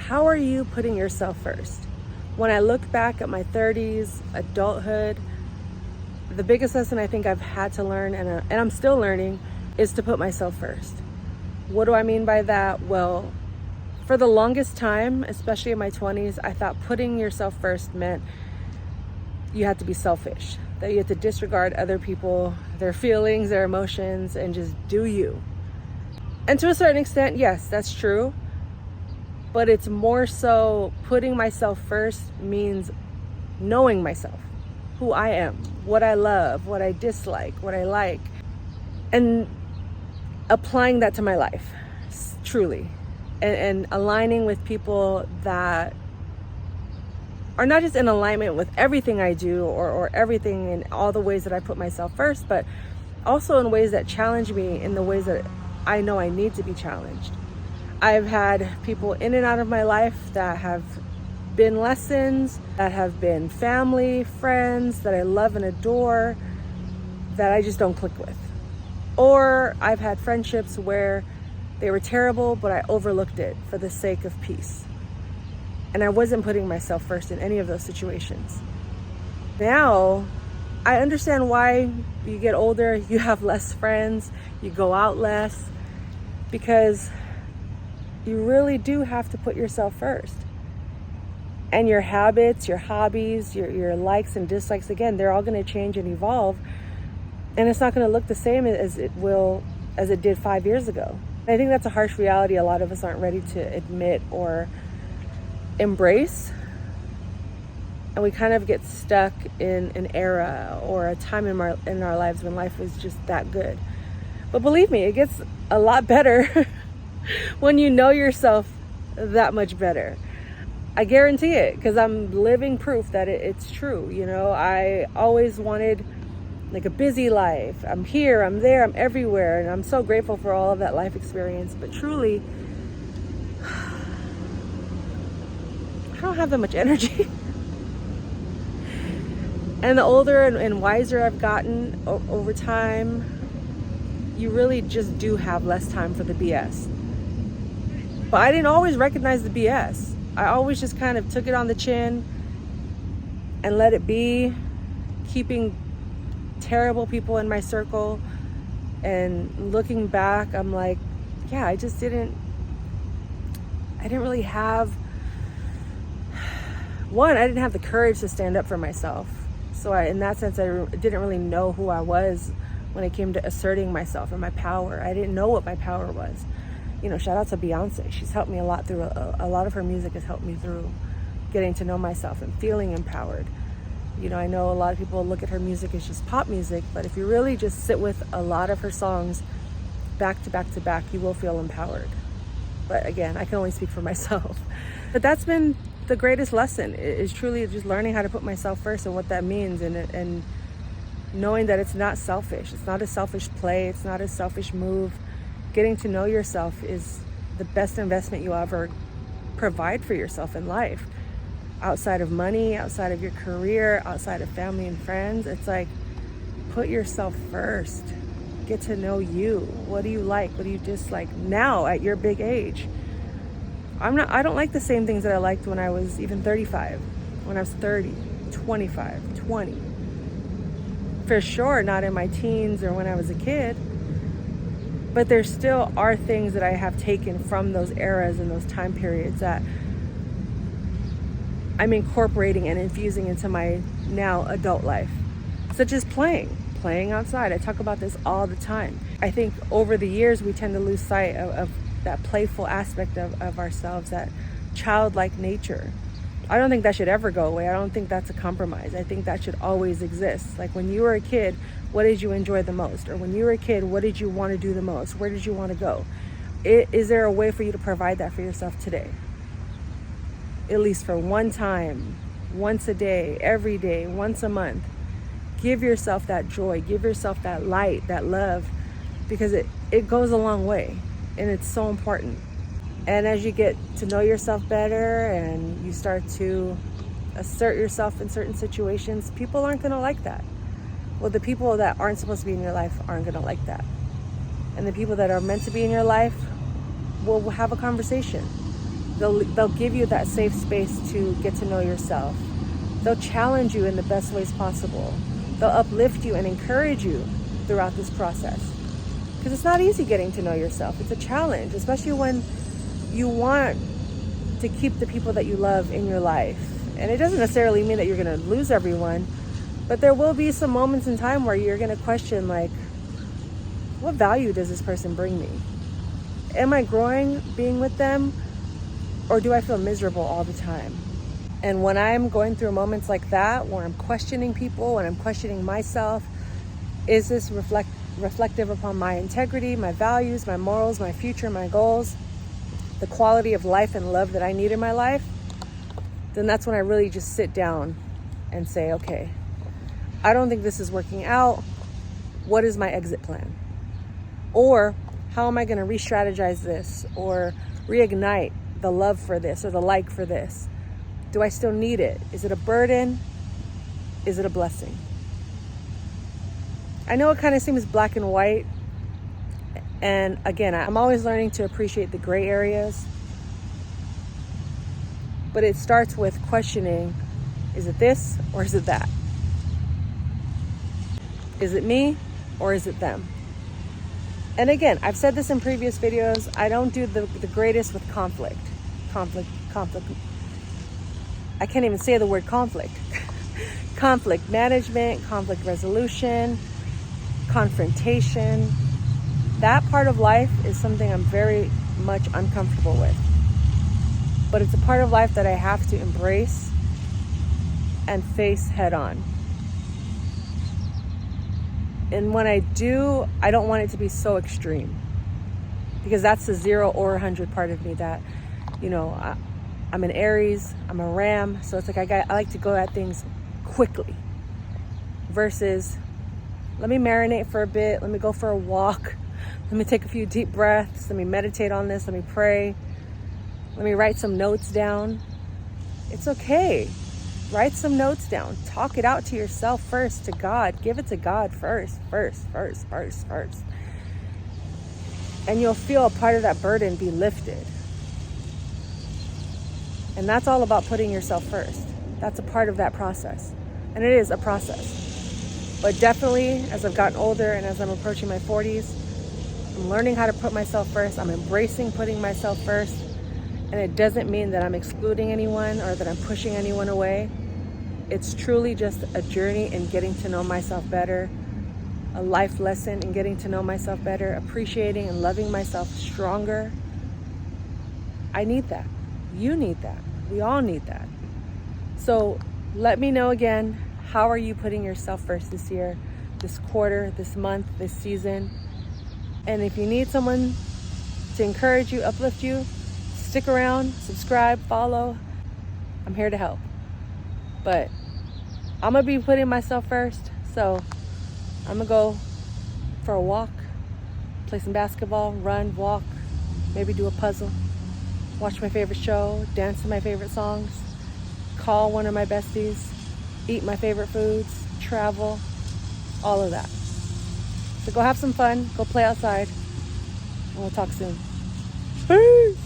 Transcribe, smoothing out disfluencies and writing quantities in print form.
How are you putting yourself first? When I look back at my 30s, adulthood, the biggest lesson I think I've had to learn, and I'm still learning, is to put myself first. What do I mean by that? Well, for the longest time, especially in my 20s, I thought putting yourself first meant you had to be selfish, that you had to disregard other people, their feelings, their emotions, and just do you. And to a certain extent, yes, that's true. But it's more so putting myself first means knowing myself, who I am, what I love, what I dislike, what I like, and applying that to my life, truly, and aligning with people that are not just in alignment with everything I do or everything in all the ways that I put myself first, but also in ways that challenge me in the ways that I know I need to be challenged. I've had people in and out of my life that have been lessons, that have been family, friends that I love and adore, that I just don't click with. Or I've had friendships where they were terrible, but I overlooked it for the sake of peace. And I wasn't putting myself first in any of those situations. Now, I understand why you get older, you have less friends, you go out less, because you really do have to put yourself first. And your habits, your hobbies, your likes and dislikes, again, they're all going to change and evolve. And it's not going to look the same as it did 5 years ago. I think that's a harsh reality a lot of us aren't ready to admit or embrace. And we kind of get stuck in an era or a time in our lives when life was just that good. But believe me, it gets a lot better when you know yourself that much better. I guarantee it, because I'm living proof that it's true. You know, I always wanted like a busy life. I'm here, I'm there, I'm everywhere, and I'm so grateful for all of that life experience. But truly, I don't have that much energy. And the older and wiser I've gotten over time, you really just do have less time for the BS. But I didn't always recognize the BS. I always just kind of took it on the chin and let it be, keeping terrible people in my circle. And looking back, I'm like, yeah, I didn't really have, I didn't have the courage to stand up for myself. So in that sense, I didn't really know who I was when it came to asserting myself and my power. I didn't know what my power was. You know, shout out to Beyonce. She's helped me a lot through, a lot of her music has helped me through getting to know myself and feeling empowered. You know, I know a lot of people look at her music as just pop music, but if you really just sit with a lot of her songs back to back to back, you will feel empowered. But again, I can only speak for myself. But that's been the greatest lesson, is truly just learning how to put myself first and what that means, and knowing that it's not selfish. It's not a selfish play. It's not a selfish move. Getting to know yourself is the best investment you'll ever provide for yourself in life. Outside of money, outside of your career, outside of family and friends, it's like, put yourself first. Get to know you. What do you like? What do you dislike now at your big age? I don't like the same things that I liked when I was even 35, when I was 30, 25, 20. For sure, not in my teens or when I was a kid. But there still are things that I have taken from those eras and those time periods that I'm incorporating and infusing into my now adult life, such as playing outside. I talk about this all the time. I think over the years, we tend to lose sight of that playful aspect of ourselves, that childlike nature. I don't think that should ever go away. I don't think that's a compromise. I think that should always exist. Like when you were a kid, what did you enjoy the most? Or when you were a kid, what did you want to do the most? Where did you want to go? Is there a way for you to provide that for yourself today? At least for one time, once a day, every day, once a month. Give yourself that joy. Give yourself that light, that love, because it goes a long way and it's so important. And as you get to know yourself better and you start to assert yourself in certain situations, people aren't going to like that. Well, the people that aren't supposed to be in your life aren't going to like that. And the people that are meant to be in your life will have a conversation. They'll give you that safe space to get to know yourself. They'll challenge you in the best ways possible. They'll uplift you and encourage you throughout this process. Because it's not easy getting to know yourself. It's a challenge, especially when you want to keep the people that you love in your life. And it doesn't necessarily mean that you're going to lose everyone, but there will be some moments in time where you're going to question, like, what value does this person bring me? Am I growing being with them, or do I feel miserable all the time? And when I'm going through moments like that, where I'm questioning people, when I'm questioning myself, is this reflective upon my integrity, my values, my morals, my future, my goals, the quality of life and love that I need in my life? Then that's when I really just sit down and say, okay, I don't think this is working out. What is my exit plan? Or how am I going to re-strategize this or reignite the love for this or the like for this? Do I still need it? Is it a burden? Is it a blessing? I know it kind of seems black and white. And again, I'm always learning to appreciate the gray areas. But it starts with questioning, is it this or is it that? Is it me or is it them? And again, I've said this in previous videos, I don't do the greatest with conflict. Conflict. I can't even say the word conflict. Conflict management, conflict resolution, confrontation. That part of life is something I'm very much uncomfortable with. But it's a part of life that I have to embrace and face head on. And when I do, I don't want it to be so extreme, because that's the 0 or 100 part of me that, I'm an Aries, I'm a Ram, so it's like I like to go at things quickly versus let me marinate for a bit, let me go for a walk, let me take a few deep breaths, let me meditate on this, let me pray, let me write some notes down. It's okay. Write some notes down. Talk it out to yourself first, to God. Give it to God first. And you'll feel a part of that burden be lifted. And that's all about putting yourself first. That's a part of that process. And it is a process. But definitely, as I've gotten older and as I'm approaching my 40s, I'm learning how to put myself first. I'm embracing putting myself first. And it doesn't mean that I'm excluding anyone or that I'm pushing anyone away. It's truly just a journey in getting to know myself better, a life lesson in getting to know myself better, appreciating and loving myself stronger. I need that. You need that. We all need that. So let me know again, how are you putting yourself first this year, this quarter, this month, this season? And if you need someone to encourage you, uplift you, stick around, subscribe, follow. I'm here to help. But I'm going to be putting myself first. So I'm going to go for a walk, play some basketball, run, walk, maybe do a puzzle, watch my favorite show, dance to my favorite songs, call one of my besties, eat my favorite foods, travel, all of that. So go have some fun, go play outside, and we'll talk soon. Peace!